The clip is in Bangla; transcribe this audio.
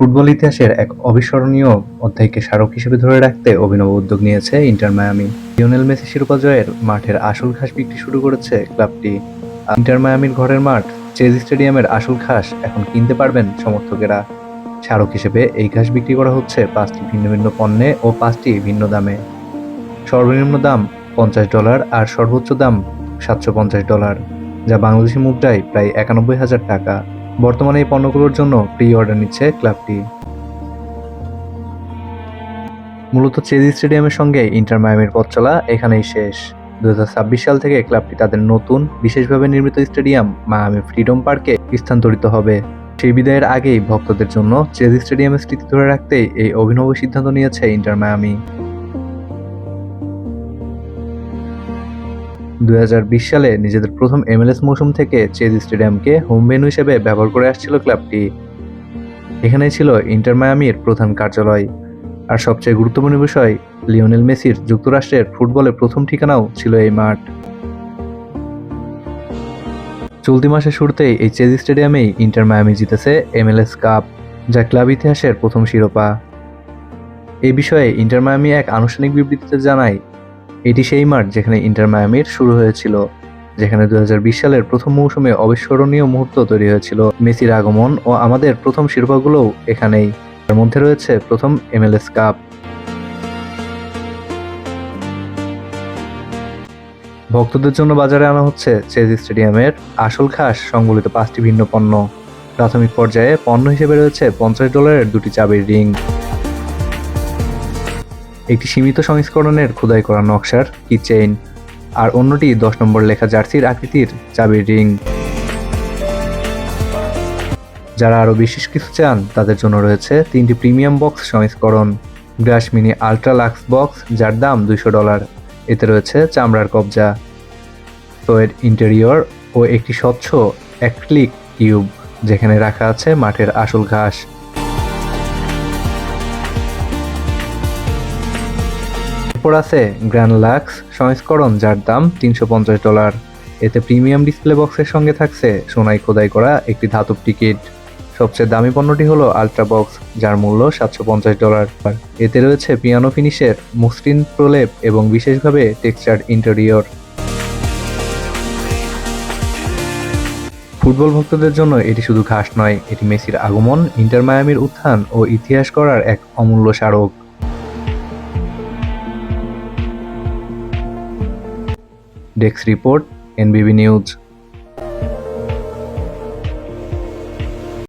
ফুটবল ইতিহাসের এক অবিস্মরণীয় অধ্যায়কে স্মারক হিসেবে ধরে রাখতে অভিনব উদ্যোগ নিয়েছে ইন্টার মায়ামি। লিওনেল মেসি শিরোপা জয়ের মাঠের আসল ঘাস বিক্রি শুরু করেছে ক্লাবটি। ইন্টার মায়ামির ঘরের মাঠ চেজ স্টেডিয়ামের আসল ঘাস এখন কিনতে পারবেন সমর্থকেরা। স্মারক হিসেবে এই ঘাস বিক্রি করা হচ্ছে 5টি ভিন্ন ভিন্ন পণ্যে ও 5টি ভিন্ন দামে। সর্বনিম্ন দাম $50 আর সর্বোচ্চ দাম $750, যা বাংলাদেশি মুদ্রায় প্রায় 91,000 টাকা। বর্তমানে এই পণ্যগুলোর জন্য প্রি অর্ডার নিচ্ছে ক্লাবটি। মূলত চেজ স্টেডিয়ামের সঙ্গে ইন্টার মায়ামির পথ চলা এখানেই শেষ। 2026 সাল থেকে ক্লাবটি তাদের নতুন বিশেষভাবে নির্মিত স্টেডিয়াম মায়ামি ফ্রিডম পার্কে স্থানান্তরিত হবে। সেই বিদায়ের আগেই ভক্তদের জন্য চেজ স্টেডিয়ামের স্মৃতি ধরে রাখতেই এই অভিনব সিদ্ধান্ত নিয়েছে ইন্টার মায়ামি। 2020 সালে নিজেদের প্রথম MLS মৌসুম থেকে চেজ স্টেডিয়ামকে হোম ভেন্যু হিসেবে ব্যবহার করে আসছিল ক্লাবটি। এখানেই ছিল ইন্টার মায়ামির প্রধান কার্যালয়। আর সবচেয়ে গুরুত্বপূর্ণ বিষয়, লিওনেল মেসির যুক্তরাষ্ট্রের ফুটবলের প্রথম ঠিকানাও ছিল এই মাঠ। চলতি মাসের শুরুতেই এই চেজ স্টেডিয়ামেই ইন্টার মায়ামি জিতেছে MLS কাপ, যা ক্লাব ইতিহাসের প্রথম শিরোপা। এই বিষয়ে ইন্টার মায়ামি এক আনুষ্ঠানিক বিবৃতিতে জানায়, এটি সেই মাঠ যেখানে ইন্টার মায়ামির শুরু হয়েছিল, যেখানে 2020 সালের প্রথম মৌসুমে অবিস্মরণীয় মুহূর্ত তৈরি হয়েছিল। মেসির আগমন ও আমাদের প্রথম শিরোপাগুলোও এখানেই। তার মধ্যে রয়েছে প্রথম MLS কাপ। ভক্তদের জন্য বাজারে আনা হচ্ছে চেজ স্টেডিয়ামের আসল ঘাস সংবলিত 5টি ভিন্ন পণ্য। প্রাথমিক পর্যায়ে পণ্য হিসেবে রয়েছে $50 দুটি চাবির রিং, একটি সীমিত সংস্করণের খোদাই করা নকশার কিচেইন, আর অন্যটি 10 নম্বর লেখা জার্সির আকৃতির চাবির রিং। যারা আরও বিশেষ কিছু চান তাদের জন্য রয়েছে 3টি প্রিমিয়াম বক্স সংস্করণ, গ্রাস মিনি আল্ট্রা লাক্স বক্স, যার দাম $200। এতে রয়েছে চামড়ার কবজা, সোয়েড ইন্টেরিয়র ও একটি স্বচ্ছ অ্যাক্রিলিক কিউব, যেখানে রাখা আছে মাঠের আসল ঘাস। এরপর আছে গ্র্যান্ড লাক্স সংস্করণ, যার দাম $350। এতে প্রিমিয়াম ডিসপ্লে বক্সের সঙ্গে থাকছে সোনায় খোদাই করা একটি ধাতব টিকিট। সবচেয়ে দামি পণ্যটি হলো আল্ট্রা বক্স, যার মূল্য $750। এতে রয়েছে পিয়ানো ফিনিশের মসৃণ প্রলেপ এবং বিশেষভাবে টেক্সচার্ড ইন্টেরিয়র। ফুটবল ভক্তদের জন্য এটি শুধু ঘাস নয়, এটি মেসির আগমন, ইন্টার মায়ামির উত্থান ও ইতিহাস করার এক অমূল্য স্মারক। Desk report, NBB news.